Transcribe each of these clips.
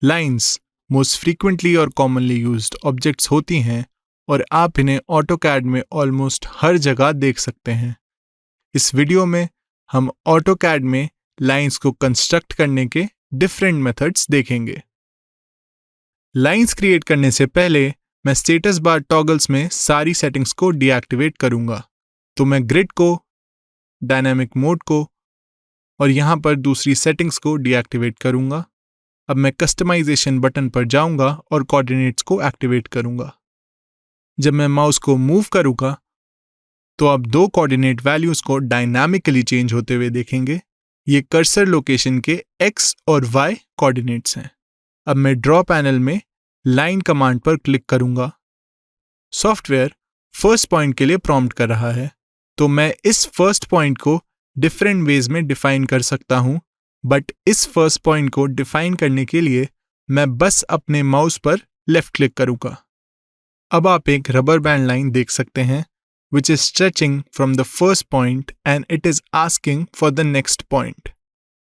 Lines most frequently और commonly used objects होती हैं और आप इन्हें ऑटोकैड में ऑलमोस्ट हर जगह देख सकते हैं। इस वीडियो में हम ऑटोकैड में लाइंस को कंस्ट्रक्ट करने के डिफरेंट मेथड्स देखेंगे। लाइंस क्रिएट करने से पहले मैं स्टेटस बार टॉगल्स में सारी सेटिंग्स को डीएक्टिवेट करूंगा। तो मैं ग्रिड को, डायनामिक मोड को और यहाँ पर दूसरी सेटिंग्स को डीएक्टिवेट करूंगा। अब मैं कस्टमाइजेशन बटन पर जाऊंगा और कोऑर्डिनेट्स को एक्टिवेट करूंगा। जब मैं माउस को मूव करूंगा तो आप दो कोऑर्डिनेट वैल्यूज को डायनामिकली चेंज होते हुए देखेंगे। ये कर्सर लोकेशन के x और y कोऑर्डिनेट्स हैं। अब मैं ड्रॉ पैनल में लाइन कमांड पर क्लिक करूंगा। सॉफ्टवेयर फर्स्ट पॉइंट के लिए प्रॉम्प्ट कर रहा है, तो मैं इस फर्स्ट पॉइंट को डिफरेंट वेज में डिफाइन कर सकता हूं, बट इस फर्स्ट पॉइंट को डिफाइन करने के लिए मैं बस अपने माउस पर लेफ्ट क्लिक करूंगा। अब आप एक रबर बैंड लाइन देख सकते हैं which is stretching from the first point and it is asking for the next point.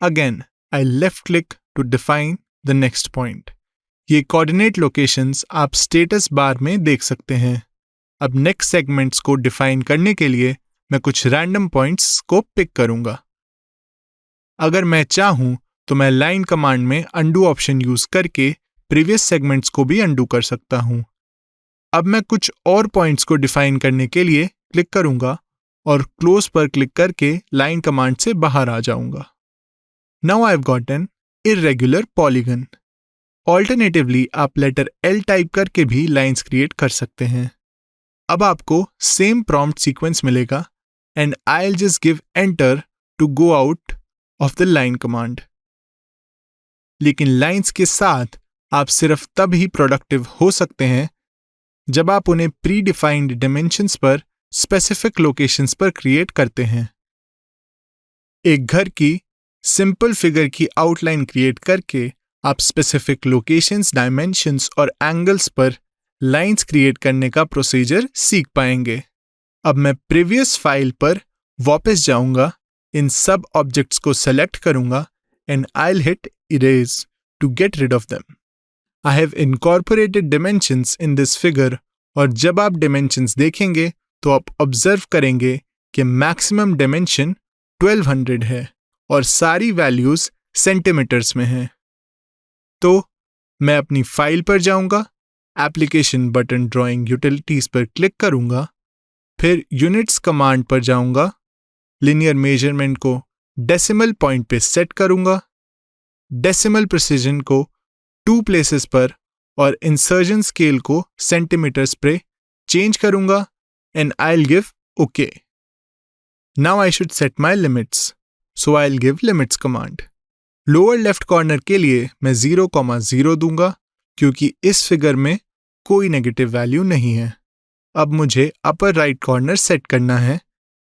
Again, I left click to define the next point. ये coordinate locations आप status bar में देख सकते हैं। अब next segments को define करने के लिए मैं कुछ random points को pick करूंगा। अगर मैं चाहूं तो मैं line command में undo option use करके previous segments को भी undo कर सकता हूं। अब मैं कुछ और पॉइंट्स को डिफाइन करने के लिए क्लिक करूंगा और क्लोज पर क्लिक करके लाइन कमांड से बाहर आ जाऊंगा। Now I have got an irregular polygon. Alternatively आप लेटर L टाइप करके भी लाइंस क्रिएट कर सकते हैं। अब आपको सेम प्रॉम्प्ट सीक्वेंस मिलेगा and I will just give enter to go out of the line command. लेकिन लाइंस के साथ आप सिर्फ तब ही प्रोडक्टिव हो सकते हैं जब आप उन्हें प्री डिफाइंड डायमेंशंस पर स्पेसिफिक लोकेशंस पर क्रिएट करते हैं। एक घर की सिंपल फिगर की आउटलाइन क्रिएट करके आप स्पेसिफिक लोकेशंस, डायमेंशंस और एंगल्स पर लाइंस क्रिएट करने का प्रोसीजर सीख पाएंगे। अब मैं प्रीवियस फाइल पर वापस जाऊंगा, इन सब ऑब्जेक्ट्स को सेलेक्ट करूंगा and I will hit erase to get rid of them. I have incorporated dimensions in this figure और जब आप dimensions देखेंगे तो आप ऑब्जर्व करेंगे कि मैक्सिमम डायमेंशन 1200 है और सारी वैल्यूज सेंटीमीटर्स में हैं। तो मैं अपनी फाइल पर जाऊंगा, एप्लीकेशन बटन ड्राइंग यूटिलिटीज पर क्लिक करूंगा, फिर यूनिट्स कमांड पर जाऊंगा, लिनियर मेजरमेंट को डेसिमल पॉइंट पे सेट करूंगा, डेसिमल प्रिसीजन को 2 प्लेसेस पर और इंसर्जन स्केल को सेंटीमीटर्स पे चेंज करूंगा and I will give okay. Now I should set my limits, so I will give limits command. Lower left corner के लिए मैं 0,0 दूंगा क्योंकि इस फिगर में कोई नेगेटिव वैल्यू नहीं है। अब मुझे अपर राइट कॉर्नर सेट करना है।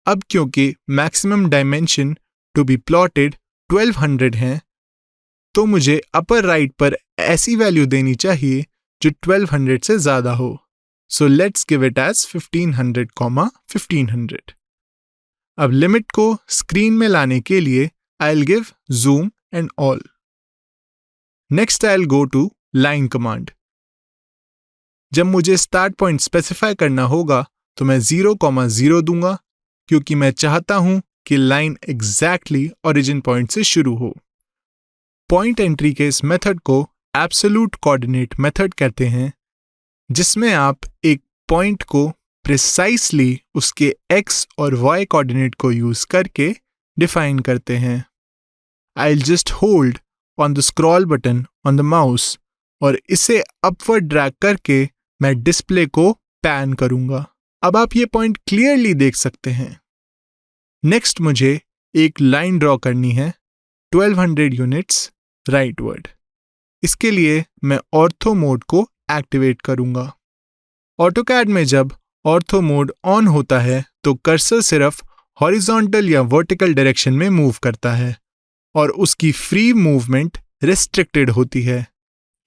अब क्योंकि maximum dimension to be plotted 1200 है, तो मुझे अपर राइट पर ऐसी वैल्यू देनी चाहिए जो 1200 से ज्यादा हो। So let's give it as 1500, 1500। अब लिमिट को स्क्रीन में लाने के लिए I will give zoom and all. Next I will go to line command. जब मुझे स्टार्ट पॉइंट स्पेसिफाई करना होगा तो मैं 0,0 दूंगा क्योंकि मैं चाहता हूं कि लाइन एग्जैक्टली ओरिजिन पॉइंट से शुरू हो। पॉइंट एंट्री के इस मेथड को एब्सोल्यूट कोऑर्डिनेट मेथड कहते हैं, जिसमें आप एक पॉइंट को प्रिसाइसली उसके x और y कोऑर्डिनेट को यूज करके डिफाइन करते हैं। आई will just hold on the scroll button on the mouse और इसे अपवर्ड ड्रैग करके मैं डिस्प्ले को पैन करूंगा। अब आप ये पॉइंट क्लियरली देख सकते हैं। नेक्स्ट मुझे एक लाइन ड्रॉ करनी है 1200 यूनिट्स राइटवर्ड। इसके लिए मैं ऑर्थो मोड को एक्टिवेट करूंगा। ऑटोकैड में जब ऑर्थो मोड ऑन होता है तो कर्सर सिर्फ हॉरिजॉन्टल या वर्टिकल डायरेक्शन में मूव करता है और उसकी फ्री मूवमेंट रिस्ट्रिक्टेड होती है,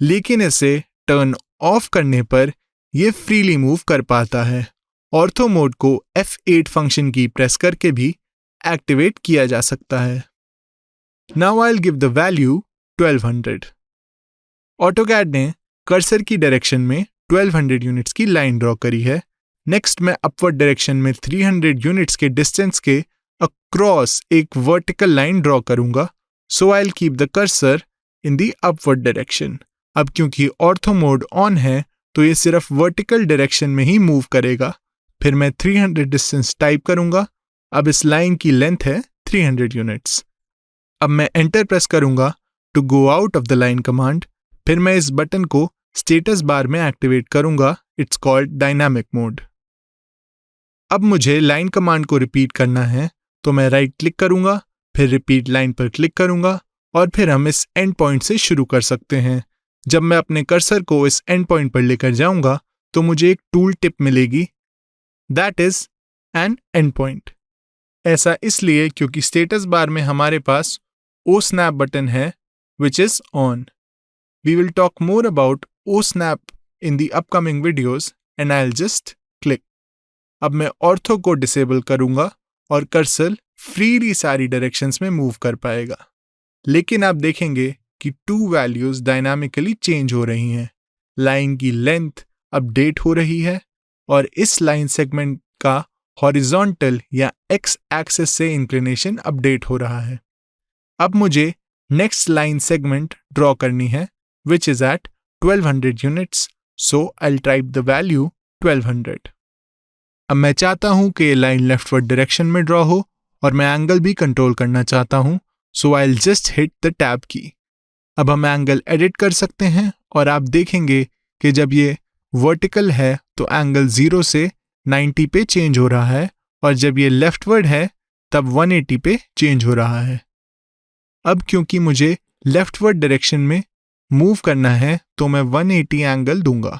लेकिन इसे टर्न ऑफ करने पर यह फ्रीली मूव कर पाता है। ऑर्थो मोड को F8 फंक्शन की प्रेस करके भी एक्टिवेट किया जा सकता है। Now I'll give the value 1200. AutoCAD ने कर्सर की डायरेक्शन में 1200 यूनिट्स की लाइन ड्रॉ करी है। नेक्स्ट मैं अपवर्ड डायरेक्शन में 300 यूनिट्स के डिस्टेंस के अक्रॉस एक वर्टिकल लाइन ड्रॉ करूंगा। So I will keep the cursor in the upward direction. अब क्योंकि ऑर्थो मोड ऑन है तो ये सिर्फ वर्टिकल डायरेक्शन में ही मूव करेगा। फिर मैं 300 डिस्टेंस टाइप करूंगा। अब इस लाइन की लेंथ है 300 यूनिट्स। अब मैं एंटर प्रेस करूंगा to go out of the line command. फिर मैं इस बटन को स्टेटस बार में एक्टिवेट करूंगा। It's called dynamic mode. अब मुझे लाइन कमांड को रिपीट करना है तो मैं राइट क्लिक करूंगा, फिर रिपीट लाइन पर क्लिक करूंगा और फिर हम इस एंड पॉइंट से शुरू कर सकते हैं। जब मैं अपने कर्सर को इस एंड पॉइंट पर लेकर जाऊंगा तो मुझे एक टूल टिप मिलेगी, that is an and point. ऐसा इसलिए क्योंकि स्टेटस बार में हमारे पास ओ स्नैप बटन है which is on. We will talk more about O snap in the upcoming videos and I will just click. अब मैं ऑर्थो को डिसेबल करूंगा और कर्सर फ्रीली सारी डायरेक्शंस में मूव कर पाएगा। लेकिन आप देखेंगे कि 2 वैल्यूज डायनामिकली चेंज हो रही हैं। लाइन की लेंथ अपडेट हो रही है और इस लाइन सेगमेंट का हॉरिजॉन्टल या एक्स एक्सिस से इंक्लिनेशन अपडेट हो रहा है। अब मुझे नेक्स्ट लाइन सेगमेंट ड्रॉ करनी है which is at 1200 units. So I will type the value 1200। अब मैं चाहता हूं कि लाइन लेफ्टवर्ड डायरेक्शन में ड्रॉ हो और मैं एंगल भी कंट्रोल करना चाहता हूं। So I will just hit the tab key. अब हम एंगल एडिट कर सकते हैं और आप देखेंगे कि जब ये वर्टिकल है तो एंगल 0 से 90 पे चेंज हो रहा है और जब ये लेफ्टवर्ड है तब 180 पे चेंज हो रहा है। अब क्योंकि मुझे लेफ्टवर्ड डायरेक्शन में मूव करना है तो मैं 180 एंगल दूंगा।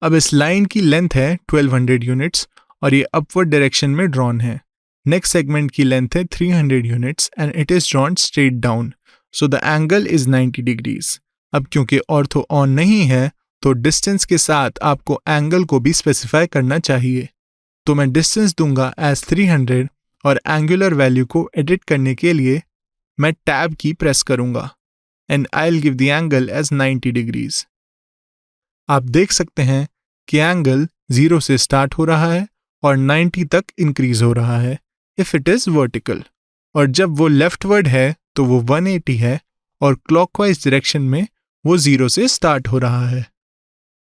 अब इस लाइन की लेंथ है 1200 यूनिट्स और ये अपवर्ड डायरेक्शन में ड्रॉन है। नेक्स्ट सेगमेंट की लेंथ है 300 units and it is drawn straight down, so the angle is 90 degrees. अब क्योंकि ऑर्थो ऑन नहीं है तो डिस्टेंस के साथ आपको एंगल को भी स्पेसिफाई करना चाहिए। तो मैं डिस्टेंस दूंगा एज 300 और एंगुलर वैल्यू को एडिट करने के लिए मैं टैब की प्रेस करूंगा and I will give the angle as 90 degrees. आप देख सकते हैं कि एंगल 0 से स्टार्ट हो रहा है और 90 तक इंक्रीज हो रहा है इफ इट इज वर्टिकल, और जब वो लेफ्टवर्ड है तो वो 180 है और क्लॉकवाइज डायरेक्शन में वो 0 से स्टार्ट हो रहा है।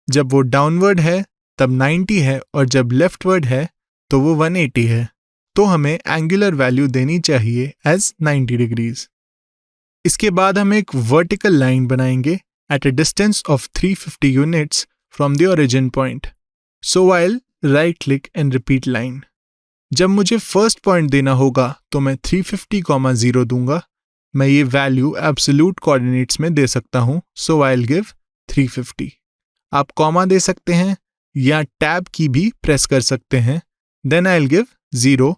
जब वो डाउनवर्ड है तब 90 है और जब लेफ्टवर्ड है तो वो 180 है। तो हमें एंगुलर वैल्यू देनी चाहिए एज 90 डिग्रीज। इसके बाद हम एक वर्टिकल लाइन बनाएंगे at a distance of 350 units from the origin point. So I'll right click and repeat line. जब मुझे फर्स्ट पॉइंट देना होगा तो मैं 350,0 दूंगा। मैं ये वैल्यू एब्सोल्यूट कोऑर्डिनेट्स में दे सकता हूं, so I'll give 350। आप कॉमा दे सकते हैं या टैब की भी प्रेस कर सकते हैं, then I'll give 0।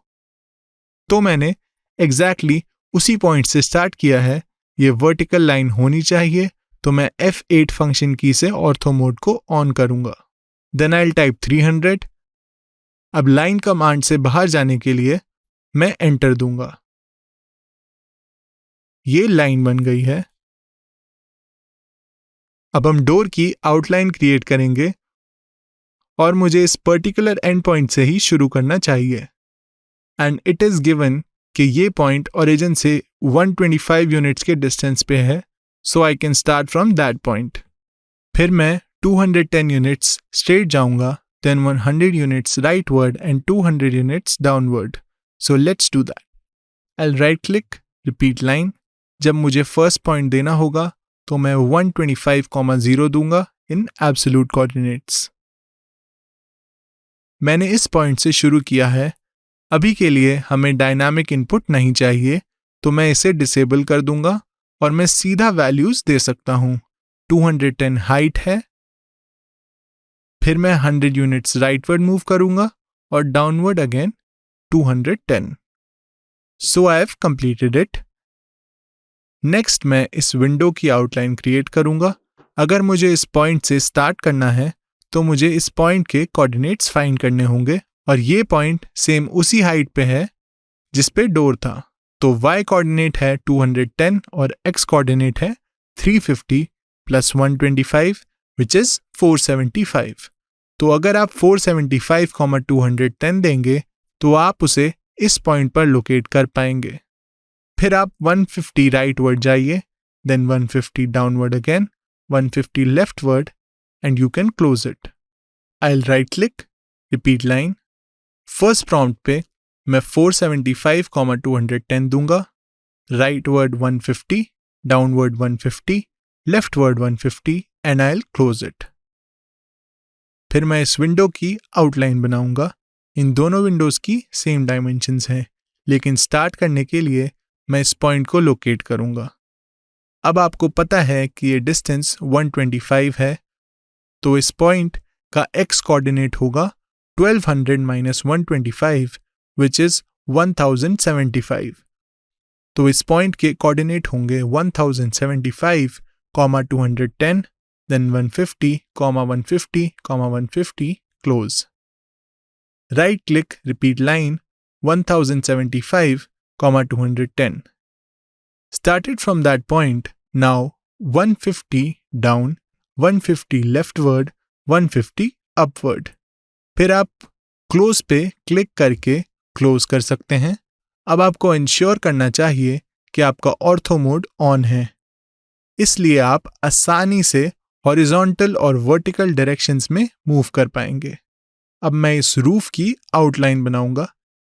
तो मैंने एग्जैक्टली उसी पॉइंट से स्टार्ट किया है। ये वर्टिकल लाइन होनी चाहिए तो मैं F8 फंक्शन की से ऑर्थो मोड को ऑन करूंगा। Then I will type 300। अब लाइन कमांड से बाहर जाने के लिए मैं एंटर दूंगा। ये लाइन बन गई है। अब हम डोर की आउटलाइन क्रिएट करेंगे और मुझे इस पर्टिकुलर एंड पॉइंट से ही शुरू करना चाहिए एंड इट इज गिवन कि ये पॉइंट ओरिजिन से 125 यूनिट्स के डिस्टेंस पे है, so I can start from that point। फिर मैं 210 यूनिट्स स्ट्रेट जाऊंगा, then 100 units rightward and 200 units downward। So let's do that। I'll right click, repeat line। जब मुझे फर्स्ट पॉइंट देना होगा तो मैं 125,0 दूंगा इन एब्सोल्यूट कोऑर्डिनेट्स। मैंने इस पॉइंट से शुरू किया है। अभी के लिए हमें डायनामिक इनपुट नहीं चाहिए तो मैं इसे डिसेबल कर दूंगा और मैं सीधा वैल्यूज दे सकता हूं। 210 हाइट है, फिर मैं 100 यूनिट्स राइटवर्ड मूव करूंगा और downward again 210। So I have completed it. Next मैं इस विंडो की आउटलाइन क्रिएट करूंगा। अगर मुझे इस पॉइंट से स्टार्ट करना है तो मुझे इस पॉइंट के कोऑर्डिनेट्स फाइंड करने होंगे और ये पॉइंट सेम उसी हाइट पे है जिस पे डोर था। तो y कोऑर्डिनेट है 210 और x कोऑर्डिनेट है 350 प्लस 125 विच इज 475। तो अगर आप 475, 210 देंगे तो आप उसे इस पॉइंट पर लोकेट कर पाएंगे। फिर आप 150 राइटवर्ड जाइए, then 150 downward again, 150 leftward and you can close it. I will right click, repeat line. First prompt पे मैं 475, 210 दूंगा, rightward 150, downward 150, leftward 150 and I will close it. फिर मैं इस विंडो की आउटलाइन बनाऊंगा। इन दोनों विंडोज की सेम डायमेंशंस हैं, लेकिन स्टार्ट करने के लिए मैं इस पॉइंट को लोकेट करूंगा। अब आपको पता है कि ये डिस्टेंस 125 है, तो इस पॉइंट का x कोऑर्डिनेट होगा 1200 माइनस 125 विच इज 1075। तो इस पॉइंट के कोऑर्डिनेट होंगे 1075, 210, then 150, 150, 150, close. Right click, repeat line 1075, 210. Started from that point, now 150 down, 150 leftward, 150 upward. फिर आप close पे क्लिक करके close कर सकते हैं। अब आपको इंश्योर करना चाहिए कि आपका ऑर्थो मोड ऑन है, इसलिए आप आसानी से हॉरिजॉन्टल और वर्टिकल डायरेक्शंस में मूव कर पाएंगे। अब मैं इस रूफ की आउटलाइन बनाऊंगा।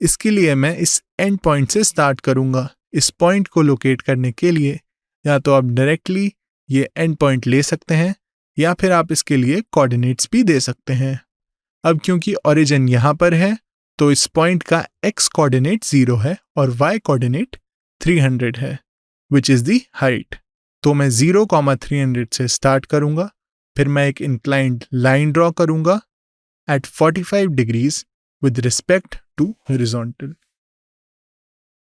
इसके लिए मैं इस एंड पॉइंट से स्टार्ट करूंगा। इस पॉइंट को लोकेट करने के लिए या तो आप डायरेक्टली ये एंड पॉइंट ले सकते हैं या फिर आप इसके लिए कोऑर्डिनेट्स भी दे सकते हैं। अब क्योंकि ओरिजिन यहाँ पर है तो इस पॉइंट का x कोऑर्डिनेट 0 है और y कोऑर्डिनेट 300 है विच इज द हाइट। तो मैं 0, 300 से स्टार्ट करूंगा। फिर मैं एक इंक्लाइंड लाइन ड्रॉ करूंगा at 45 degrees with respect to horizontal.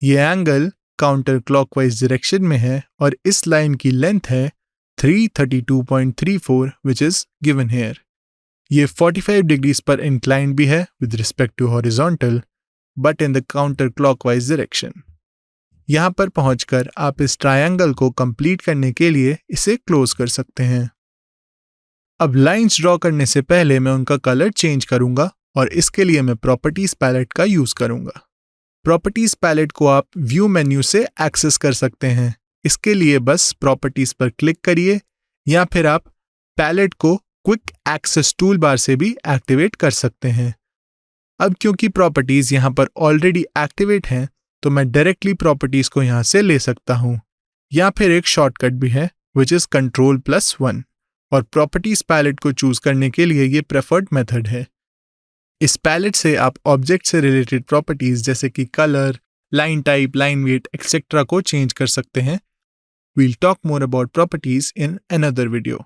ये एंगल काउंटर क्लॉकवाइज डायरेक्शन में है और इस लाइन की लेंथ है 332.34 विच इज गिवन हेयर। ये 45 डिग्रीज पर इंक्लाइंड भी है with respect to horizontal but in the counter clockwise direction. यहाँ पर पहुंचकर आप इस ट्रायंगल को कंप्लीट करने के लिए इसे क्लोज कर सकते हैं। अब लाइंस ड्रॉ करने से पहले मैं उनका कलर चेंज करूंगा और इसके लिए मैं प्रॉपर्टीज पैलेट का यूज करूंगा। प्रॉपर्टीज पैलेट को आप व्यू मेन्यू से एक्सेस कर सकते हैं। इसके लिए बस प्रॉपर्टीज पर क्लिक करिए या फिर आप पैलेट को क्विक एक्सेस टूल बार से भी एक्टिवेट कर सकते हैं। अब क्योंकि प्रॉपर्टीज यहाँ पर ऑलरेडी एक्टिवेट हैं तो मैं डायरेक्टली प्रॉपर्टीज को यहाँ से ले सकता हूँ, या फिर एक शॉर्टकट भी है विच इज Ctrl+1 और प्रॉपर्टीज पैलेट को चूज करने के लिए ये प्रेफर्ड मेथड है। इस पैलेट से आप ऑब्जेक्ट से रिलेटेड प्रॉपर्टीज जैसे कि colour, line type, line weight etcetera को चेंज कर सकते हैं। We'll talk more about properties in another video.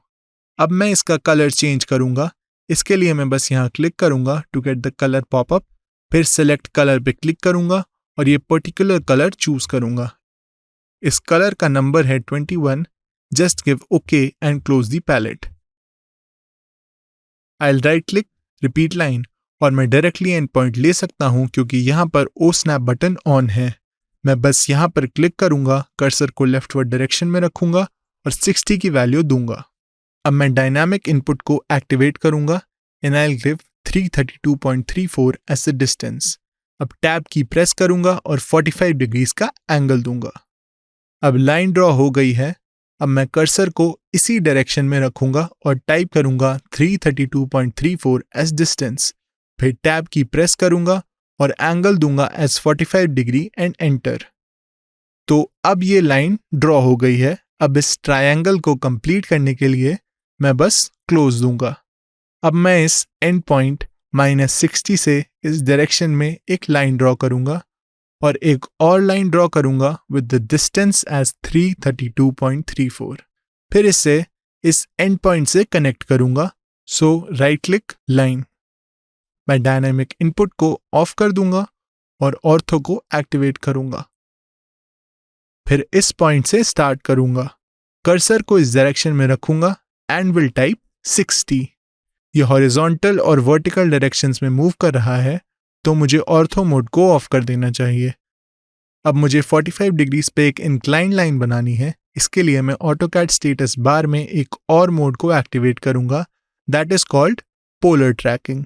अब मैं इसका कलर चेंज करूंगा। इसके लिए मैं बस यहाँ क्लिक करूंगा to get the colour popup, फिर सेलेक्ट कलर पे क्लिक करूंगा और ये पर्टिकुलर कलर चूज करूंगा। इस कलर का नंबर है 21। Just give okay and close the palette. I will right click, repeat line और मैं डायरेक्टली एंड पॉइंट ले सकता हूं क्योंकि यहाँ पर ओ स्नैप बटन ऑन है। मैं बस यहाँ पर क्लिक करूंगा, कर्सर को लेफ्टवर्ड डायरेक्शन में रखूंगा और 60 की वैल्यू दूंगा। अब मैं डायनामिक इनपुट को एक्टिवेट करूंगा and I will give 332.34 as the distance. अब टैब की प्रेस करूंगा और 45 डिग्रीज का एंगल दूंगा। अब लाइन ड्रॉ हो गई है। अब मैं कर्सर को इसी डायरेक्शन में रखूंगा और टाइप करूंगा 332.34 एज डिस्टेंस। फिर टैब की प्रेस करूंगा और एंगल दूंगा एज 45 डिग्री एंड एंटर। तो अब ये लाइन ड्रॉ हो गई है। अब इस ट्रायंगल को कंप्लीट करने के लिए मैं बस क्लोज दूंगा। अब मैं इस एंड पॉइंट -60 से इस डायरेक्शन में एक लाइन ड्रॉ करूंगा और एक और लाइन ड्रॉ करूंगा विद द डिस्टेंस एज 332.34। फिर इसे इस एंड पॉइंट से कनेक्ट करूंगा। सो राइट क्लिक, लाइन। मैं डायनामिक इनपुट को ऑफ कर दूंगा और ऑर्थो को एक्टिवेट करूंगा। फिर इस पॉइंट से स्टार्ट करूंगा। कर्सर को इस डायरेक्शन में रखूंगा एंड विल टाइप 60। ये हॉरिजॉन्टल और वर्टिकल डायरेक्शंस में मूव कर रहा है तो मुझे ऑर्थो मोड को ऑफ कर देना चाहिए। अब मुझे 45 डिग्रीज पे एक इंक्लाइन लाइन बनानी है, इसके लिए मैं AutoCAD स्टेटस बार में एक और मोड को एक्टिवेट करूंगा, that is called polar tracking.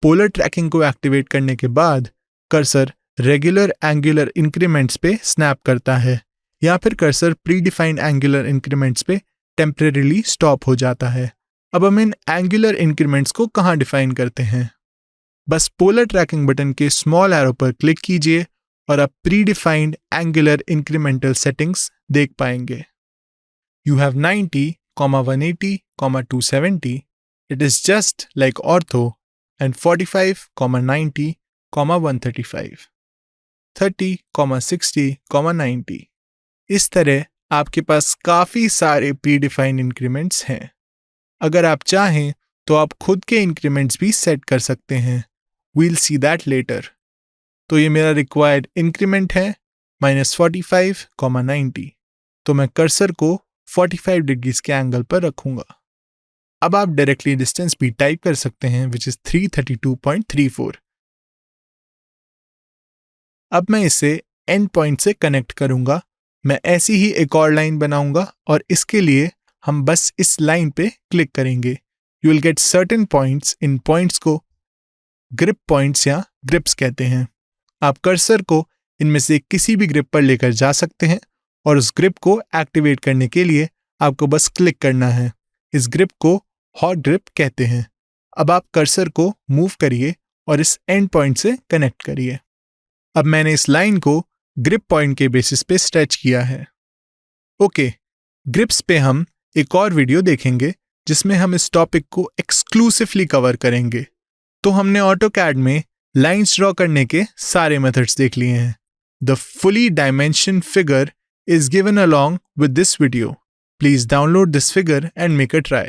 Polar tracking को एक्टिवेट करने के बाद कर्सर रेगुलर एंगुलर इंक्रीमेंट्स पे स्नैप करता है या फिर कर्सर प्रीडिफाइंड एंगुलर इंक्रीमेंट्स पे टेम्परेरीली स्टॉप हो जाता है। अब हम इन एंगुलर इंक्रीमेंट्स को कहाँ डिफाइन करते हैं? बस पोलर ट्रैकिंग बटन के स्मॉल एरो पर क्लिक कीजिए और आप प्रीडिफाइंड एंगुलर इंक्रीमेंटल सेटिंग्स देख पाएंगे। You have 90, 180, 270. It is just like ortho, and 45, 90, 135. 30, 60, 90. इस तरह आपके पास काफी सारे प्रीडिफाइंड इंक्रीमेंट्स हैं। अगर आप चाहें तो आप खुद के इंक्रीमेंट्स भी सेट कर सकते हैं। We'll see that later. तो ये मेरा रिक्वायर्ड इंक्रीमेंट है -45, 90। तो मैं कर्सर को 45 डिग्रीज के एंगल पर रखूंगा। अब आप डायरेक्टली डिस्टेंस भी टाइप कर सकते हैं, विच इज 332.34। अब मैं इसे एंड पॉइंट से कनेक्ट करूंगा। मैं ऐसी ही एक और लाइन बनाऊंगा और इसके लिए हम बस इस लाइन पे क्लिक करेंगे। You will get certain points. In points को ग्रिप पॉइंट्स या ग्रिप्स कहते हैं। आप कर्सर को इनमें से किसी भी ग्रिप पर लेकर जा सकते हैं और उस ग्रिप को एक्टिवेट करने के लिए आपको बस क्लिक करना है। इस ग्रिप को हॉट ग्रिप कहते हैं। अब आप कर्सर को मूव करिए और इस एंड पॉइंट से कनेक्ट करिए। अब मैंने इस लाइन को ग्रिप पॉइंट के बेसिस पे स्ट्रेच किया है। ओके, ग्रिप्स पे हम एक और वीडियो देखेंगे जिसमें हम इस टॉपिक को एक्सक्लूसिवली कवर करेंगे। तो हमने AutoCAD में लाइंस ड्रॉ करने के सारे मेथड्स देख लिए हैं। The fully dimension figure is given along with this video. Please download this figure and make a try.